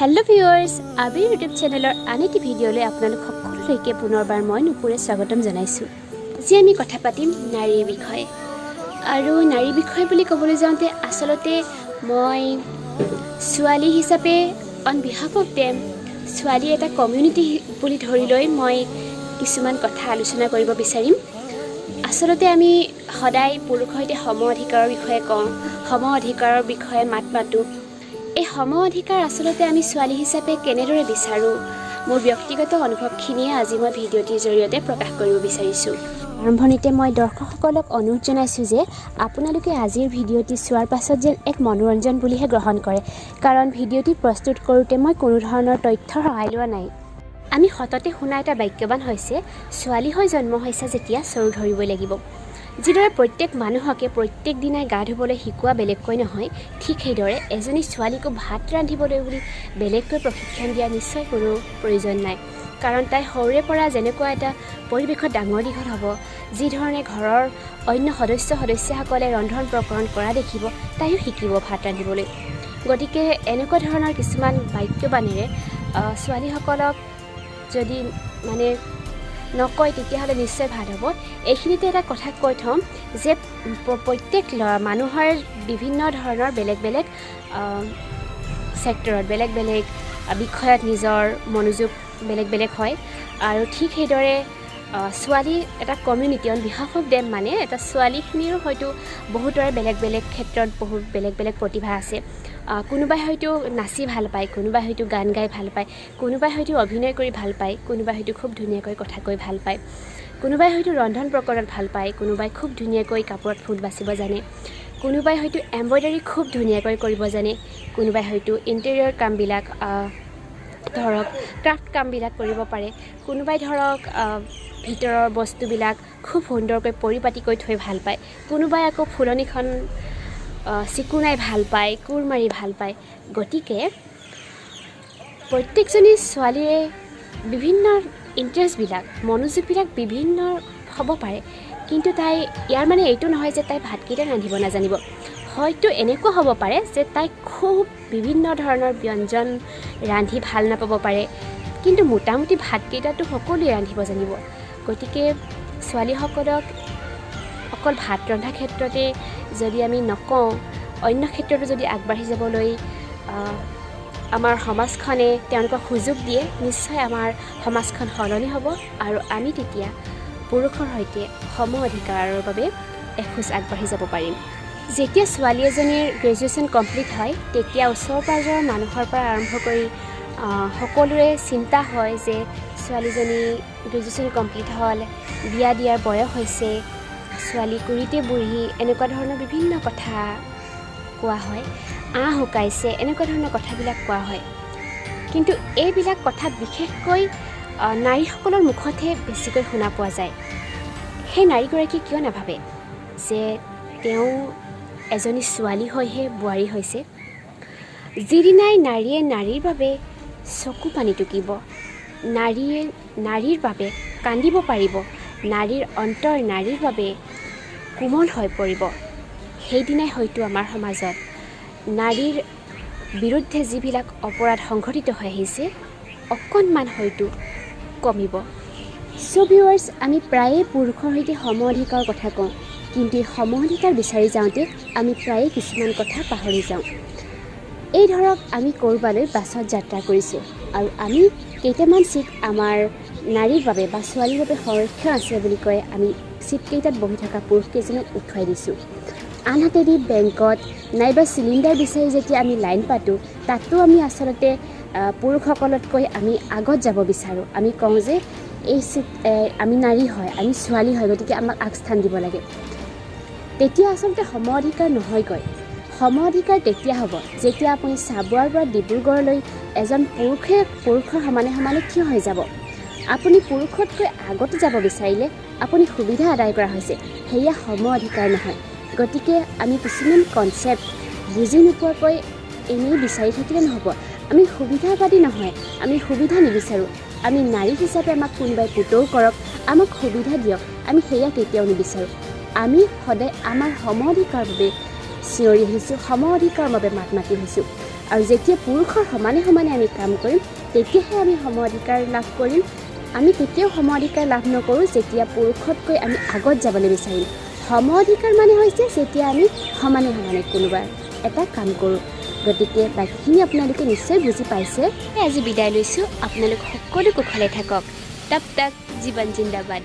Hello viewers আবিৰ YouTube চেনেলৰ আন এটি ভিডিঅ'লৈ আপোনালোক সকলোলৈকে পুনৰবাৰ মই নুপুৰে স্বাগতম জনাইছোঁ। আজি আমি কথা পাতিম নাৰীৰ বিষয়ে। আৰু নাৰীৰ বিষয় বুলি ক'বলৈ যাওঁতে আচলতে মই ছোৱালী হিচাপে অন বিহাফ অফ দেম ছোৱালী এটা কমিউনিটি বুলি ধৰি লৈ মই কিছুমান কথা আলোচনা কৰিব বিচাৰিম। আচলতে আমি সদায় পুৰুষৰ সৈতে সম অধিকাৰৰ বিষয়ে কওঁ, সম অধিকাৰৰ বিষয়ে মাত মাতোঁ। এই সম অধিকাৰ আচলতে আমি ছোৱালী হিচাপে কেনেদৰে বিচাৰোঁ, মোৰ ব্যক্তিগত অনুভৱখিনিয়ে আজি মই ভিডিঅ'টিৰ জৰিয়তে প্ৰকাশ কৰিব বিচাৰিছোঁ। আৰম্ভণিতে মই দৰ্শকসকলক অনুৰোধ জনাইছোঁ যে আপোনালোকে আজিৰ ভিডিঅ'টি চোৱাৰ পাছত যেন এক মনোৰঞ্জন বুলিহে গ্ৰহণ কৰে, কাৰণ ভিডিঅ'টি প্ৰস্তুত কৰোঁতে মই কোনো ধৰণৰ তথ্যৰ সহায় লোৱা নাই। আমি সততে শুনা এটা বাক্যবান হৈছে, ছোৱালী হৈ জন্ম হৈছে যেতিয়া চৰু ধৰিবই লাগিব। যিদৰে প্ৰত্যেক মানুহকে প্ৰত্যেক দিনাই গা ধুবলৈ শিকোৱা বেলেগকৈ নহয়, ঠিক সেইদৰে এজনী ছোৱালীকো ভাত ৰান্ধিবলৈ বুলি বেলেগকৈ প্ৰশিক্ষণ দিয়া নিশ্চয় কোনো প্ৰয়োজন নাই। কাৰণ তাই সৰুৰে পৰা যেনেকুৱা এটা পৰিৱেশত ডাঙৰ দীঘল হ'ব, যিধৰণে ঘৰৰ অন্য সদস্যসকলে ৰন্ধন প্ৰকৰণ কৰা দেখিব, তাইও শিকিব ভাত ৰান্ধিবলৈ। গতিকে এনেকুৱা ধৰণৰ কিছুমান বাক্যবাণেৰে ছোৱালীসকলক যদি নকয় তেতিয়াহ'লে নিশ্চয় ভাল হ'ব। এইখিনিতে এটা কথা কৈ থ'ম যে প্ৰত্যেক মানুহৰ বিভিন্ন ধৰণৰ বেলেগ বেলেগ ছেক্টৰত বেলেগ বেলেগ বিষয়ত নিজৰ মনোযোগ বেলেগ বেলেগ হয়। আৰু ঠিক সেইদৰে ছোৱালী এটা community on behalf of them মানে এটা ছোৱালীখিনিৰো হয়তো বহুতৰে বেলেগ বেলেগ ক্ষেত্ৰত বহুত বেলেগ বেলেগ প্ৰতিভা আছে। কোনোবাই হয়তো নাচি ভাল পায়, কোনোবাই হয়তো গান গাই ভাল পায়, কোনোবাই হয়তো অভিনয় কৰি ভাল পায়, কোনোবাই হয়তো খুব ধুনীয়াকৈ কথা কৈ ভাল পায়, কোনোবাই হয়তো ৰন্ধন প্ৰকৰণত ভাল পায়, কোনোবাই খুব ধুনীয়াকৈ কাপোৰত ফুল বাচিব জানে, কোনোবাই হয়তো এম্ব্ৰইডাৰী খুব ধুনীয়াকৈ কৰিব জানে, কোনোবাই হয়তো ইণ্টেৰিয়ৰ কামবিলাক ধৰক ক্ৰাফ্ট কামবিলাক কৰিব পাৰে, কোনোবাই ধৰক ভিতৰৰ বস্তুবিলাক খুব সুন্দৰকৈ পৰিপাটিকৈ থৈ ভাল পায়, কোনোবাই আকৌ ফুলনিখন চিকুণাই ভাল পায়, কোৰ মাৰি ভাল পায়। গতিকে প্ৰত্যেকজনী ছোৱালীৰে বিভিন্ন ইণ্টাৰেষ্টবিলাক মনোযোগবিলাক বিভিন্ন হ'ব পাৰে, কিন্তু তাই ইয়াৰ মানে এইটো নহয় যে তাই ভাতকেইটা ৰান্ধিব নাজানিব। হয়তো এনেকুৱা হ'ব পাৰে যে তাই খুব বিভিন্ন ধৰণৰ ব্যঞ্জন ৰান্ধি ভাল নাপাব পাৰে, কিন্তু মোটামুটি ভাতকেইটাতো সকলোৱে ৰান্ধিব জানিব। গতিকে ছোৱালীসকলক অকল ভাত ৰন্ধা ক্ষেত্ৰতে যদি আমি নকওঁ, অন্য ক্ষেত্ৰতো যদি আগবাঢ়ি যাবলৈ আমাৰ সমাজখনে তেওঁলোকক সুযোগ দিয়ে, নিশ্চয় আমাৰ সমাজখন সলনি হ'ব আৰু আমি তেতিয়া পুৰুষৰ সৈতে সম অধিকাৰৰ বাবে এখোজ আগবাঢ়ি যাব পাৰিম। যেতিয়া ছোৱালী এজনীৰ গ্ৰেজুৱেশ্যন কমপ্লিট হয়, তেতিয়া ওচৰ পাঁজৰৰ মানুহৰ পৰা আৰম্ভ কৰি সকলোৰে চিন্তা হয় যে ছোৱালীজনী গ্ৰেজুৱেশ্যন কমপ্লিট হ'ল, বিয়া দিয়াৰ বয়স হৈছে, ছোৱালী কুৰিতে বুঢ়ী, এনেকুৱা ধৰণৰ বিভিন্ন কথা কোৱা হয়, আহ শুকাইছে, এনেকুৱা ধৰণৰ কথাবিলাক কোৱা হয়। কিন্তু এইবিলাক কথা বিশেষকৈ নাৰীসকলৰ মুখতহে বেছিকৈ শুনা পোৱা যায়। সেই নাৰীগৰাকীয়ে কিয় নাভাবে যে তেওঁ এজনী ছোৱালী হৈহে বোৱাৰী হৈছে? যিদিনাই নাৰীয়ে নাৰীৰ বাবে চকু পানী টুকিব, নাৰীয়ে নাৰীৰ বাবে কান্দিব পাৰিব, নাৰীৰ অন্তৰ নাৰীৰ বাবে কোমল হৈ পৰিব, সেইদিনাই হয়তো আমাৰ সমাজত নাৰীৰ বিৰুদ্ধে যিবিলাক অপৰাধ সংঘটিত হৈ আহিছে অকণমান হয়তো কমিব। চ' ভিউৱাৰ্ছ, আমি প্ৰায়ে পুৰুষৰ সৈতে সম অধিকাৰৰ কথা কওঁ, কিন্তু এই সম অধিকাৰ বিচাৰি যাওঁতে আমি প্ৰায়ে কিছুমান কথা পাহৰি যাওঁ। এই ধৰক আমি ক'ৰবালৈ বাছত যাত্ৰা কৰিছোঁ আৰু আমি কেইটামান ছিট আমাৰ নাৰীৰ বাবে বা ছোৱালীৰ বাবে সংৰক্ষণ আছে বুলি কৈ আমি ছিটকেইটাত বহি থকা পুৰুষকেইজনক উঠুৱাই দিছোঁ। আনহাতেদি বেংকত নাইবা চিলিণ্ডাৰ বিচাৰি যেতিয়া আমি লাইন পাতোঁ, তাতো আমি আচলতে পুৰুষসকলতকৈ আমি আগত যাব বিচাৰোঁ। আমি কওঁ যে এই ছিট আমি নাৰী হয়, আমি ছোৱালী হয়, গতিকে আমাক আগস্থান দিব লাগে। তেতিয়া আচলতে সম অধিকাৰ নহয়গৈ। সম অধিকাৰ তেতিয়া হ'ব যেতিয়া আপুনি চাবুৱাৰ পৰা ডিব্ৰুগড়লৈ এজন পুৰুষৰ সমানে সমানে থিয় হৈ যাব। আপুনি পুৰুষতকৈ আগতে যাব বিচাৰিলে আপুনি সুবিধা আদায় কৰা হৈছে, সেয়া সম অধিকাৰ নহয়। গতিকে আমি কিছুমান কনচেপ্ট বুজি নোপোৱাকৈ এনেই বিচাৰি থাকিলে নহ'ব। আমি সুবিধাবাদী নহয়, আমি সুবিধা নিবিচাৰোঁ। আমি নাৰী হিচাপে আমাক কোনোবাই পুতৌ কৰক, আমাক সুবিধা দিয়ক, আমি সেয়া কেতিয়াও নিবিচাৰোঁ। আমি সদায় আমাৰ সম অধিকাৰৰ বাবে চিঞৰি আহিছোঁ, সম অধিকাৰৰ বাবে মাত মাতি আহিছোঁ। আৰু যেতিয়া পুৰুষৰ সমানে সমানে আমি কাম কৰিম তেতিয়াহে আমি সম অধিকাৰ লাভ কৰিম। আমি কেতিয়াও সম অধিকাৰ লাভ নকৰোঁ যেতিয়া পুৰুষতকৈ আমি আগত যাবলৈ বিচাৰিম। সম অধিকাৰ মানে হৈছে যেতিয়া আমি সমানে সমানে কোনোবা এটা কাম কৰোঁ। গতিকে বাকীখিনি আপোনালোকে নিশ্চয় বুজি পাইছে। আজি বিদায় লৈছোঁ। আপোনালোক সকলো কুশলে থাকক। তব তক জীৱন জিন্দাবাদ।